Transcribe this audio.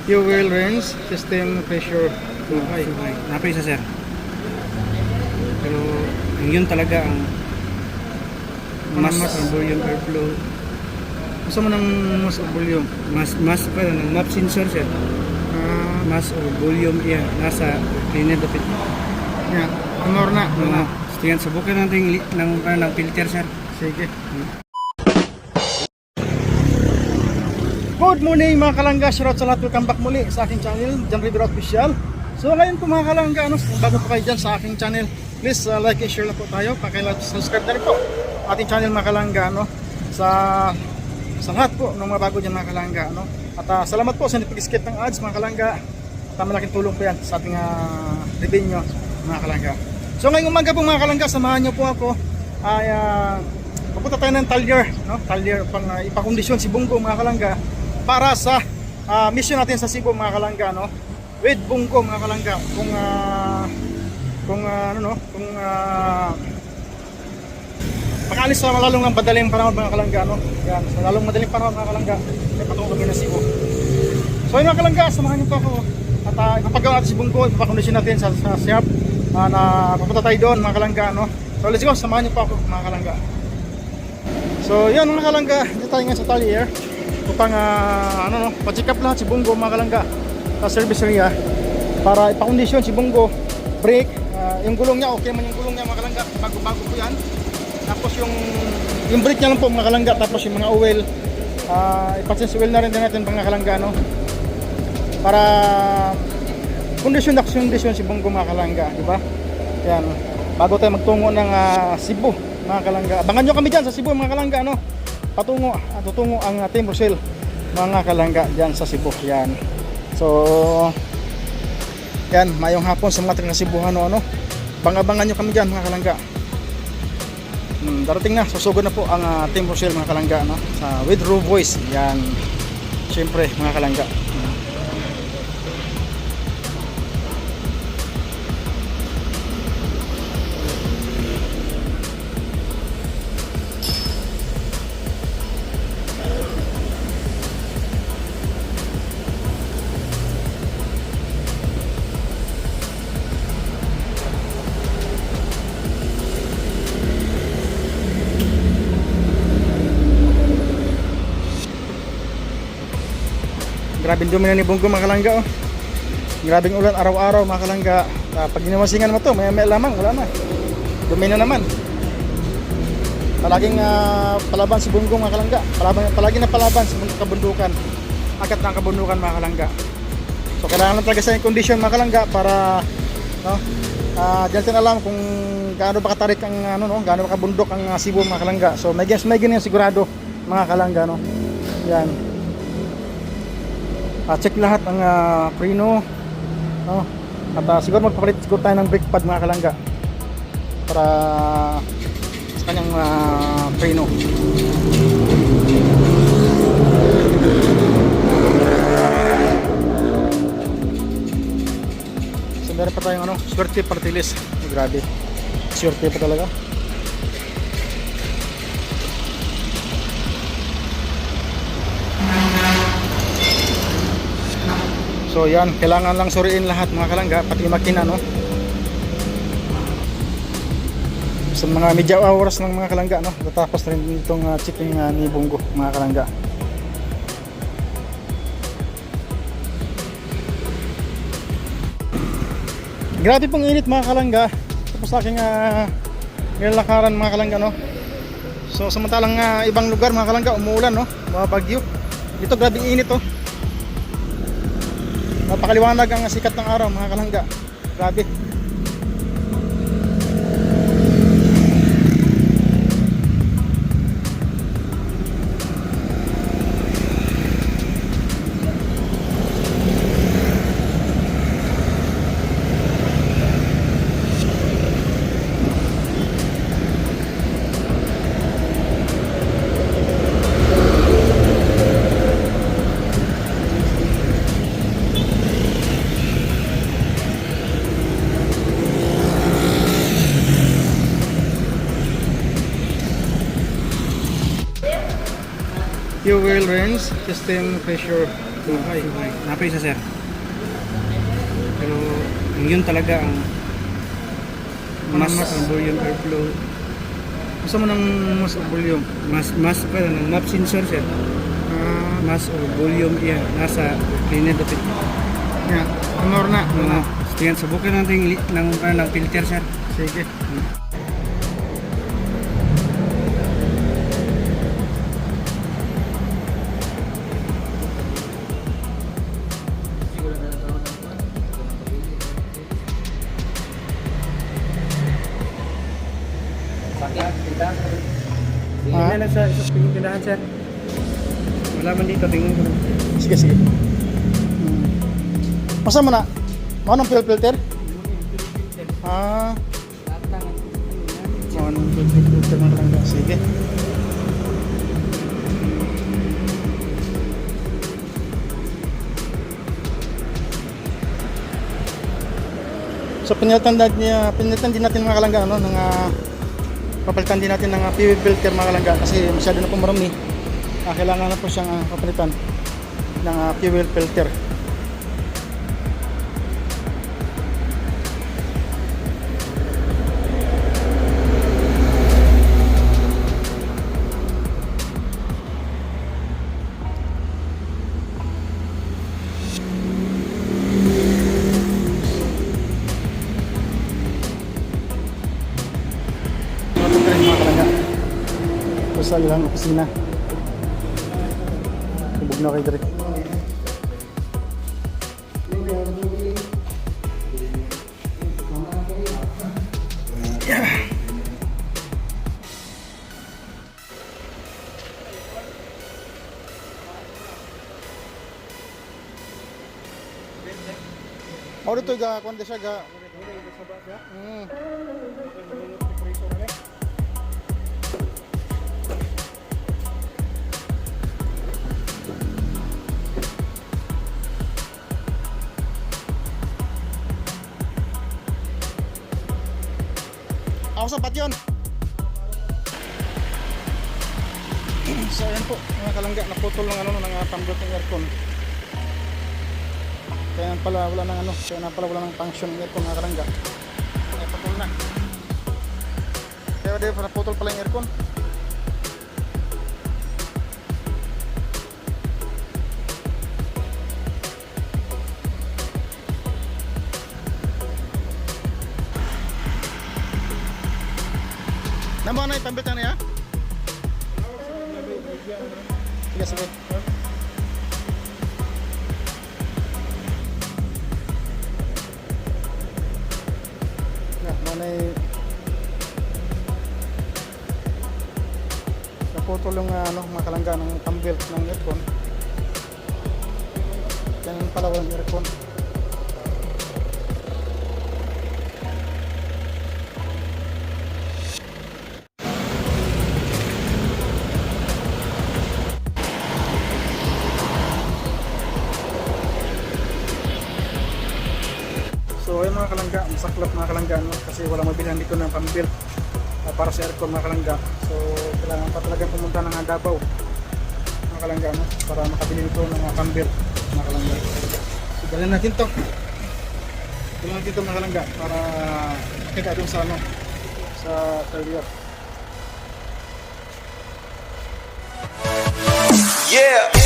Fuel range, system pressure. Okay. Napay isa sir. Pero yun talaga ang mas volume airflow. Gusto mo ng mas o volume? Mas pero ng map sensor sir. Mas o volume yan nasa cleaner dapat. Yan. Honor na. Mga tingnan subukan natin ng filter sir. Sige. Good morning mga kalangga, shoutout sa lahat, welcome back muli sa aking channel, John Rivera Official. So ngayon po mga kalangga, bago po kayo dyan sa aking channel, please like and share na po tayo, pakilike, subscribe na rin po ating channel mga kalangga, sa lahat po ng mga bago dyan mga kalangga. At salamat po sa hindi pag-skip ng ads mga kalangga, at malaking tulong po yan sa ating revenue mga kalangga. So ngayong umaga po mga kalangga, samahan nyo po ako ay papunta tayo ng Talyer, Talyer pang ipakondisyon si Bungo mga kalangga para sa mission natin sa Cebu mga kalangga, with Bungo mga kalangga. Kung makaalis sa lalong madaling panahon mga kalangga, yan, sa lalong madaling panahon mga kalangga, ay patungo kami na Cebu. So yun mga kalangga, samahan niyo po ako at ipapagawa natin si Bungo, ipapakondisyon natin sa shop na papunta tayo doon mga kalangga, So let's go, samahan niyo po ako mga kalangga. So yun mga kalangga, dito tayo nga sa Talyer upang pa-check up lahat si Bungo mga kalangga sa service area para ipakondisyon si Bungo, brake, yung gulong niya, okay man yung gulong niya mga kalangga, bago-bago po yan. Tapos yung brake niya lang po mga kalangga, tapos yung mga oil, ipa-change oil na rin din natin mga kalangga, para kondisyon si Bungo mga kalangga, di ba? Yan, bago tayo magtungo ng Cebu mga kalangga. Abangan nyo kami dyan sa Cebu mga kalangga, tutungo ang Team Rosel mga kalangga dyan sa Cebu. Yan. So yan, mayong hapon sa mga taga Cebuano, Bangabangan nyo kami dyan mga kalangga. Darating na, susugod na po ang Team Rosel mga kalangga, sa with Raw Voice. Yan, syempre mga kalangga. Grabing dumi na ni Bungo mga kalangga, Grabing ulan araw-araw mga kalangga. Pag ginawasingan mo to, may lamang, wala na. Dumi na naman. Palaging palaban si Bungo mga kalangga. Palagi na palaban sa kabundukan. Akat ng kabundukan mga kalangga. So kailangan lang talaga sa condition mga kalangga para diyan natin alam kung gaano ba katarik ang gaano ba kabundok ang Cebu mga kalangga. So may ganyan sigurado mga kalangga, Yan. Check lahat ang preno, at siguro magpapalit siguro tayo ng brake pad mga kalangga para sa kanyang preno. So meron pa tayong swerte partilis. Grabe, swerte pa talaga. So yan, kailangan lang suriin lahat mga kalangga, pati makina, sa mga media hours ng mga kalangga, Tatapos rin itong checking ni Bungo mga kalangga. Grabe pong init mga kalangga. Tapos sa aking nilalakaran mga kalangga, So samantalang ibang lugar mga kalangga umuulan, mga bagyo. Dito grabe init, Napakaliwanag ang sikat ng araw mga kalangga. Grabe. fuel range, system pressure. Okay. Napay isa, sir. Pero yun talaga ang mas volume airflow. Gusto mo ng mas volume? Mas pa ng map sensor, sir. Mas volume yan. Nasa linya dapit. Yan. Honor na. Tingnan, subukan natin ng filter, sir. Sige. Tingnan na sa pinagpindahan, sir. Wala man dito, tingnan ko lang. Sige, sige. Masa mo na? Anong filter? Anong filter mga kalangga? Sige. So pinilitan din natin mga kalangga papalitan din natin ng PV filter mga kalangga kasi masyado na po marami. Kailangan na po siyang papalitan ng fuel filter. Mga kalangga sa ilang opisina. Ibog na kayo direct. Oh, dito ga kuan siya ga. Ako sa patyon. So ayan po mga kalangga, naputol ng pambot ng aircon. Kaya pala wala nang function ng aircon mga kalangga. Ay patol na. Kaya naputol pala yung aircon. Namo na ipambitan niya? Sige, sige. Manay naputol yung mga kalangga ng pambelt ng aircon. Yan pala walang aircon. So ayun mga kalangga, masaklap mga kalangga kasi walang mabilhan dito ng pambuilt para sa aircon mga kalangga. So kailangan pa talaga pumunta ng Davao mga kalangga para makabili nito ng pambuilt mga kalangga. So dalhin natin to. Dalhin natin to mga kalangga para makita doon sa sa carrier. Yeah.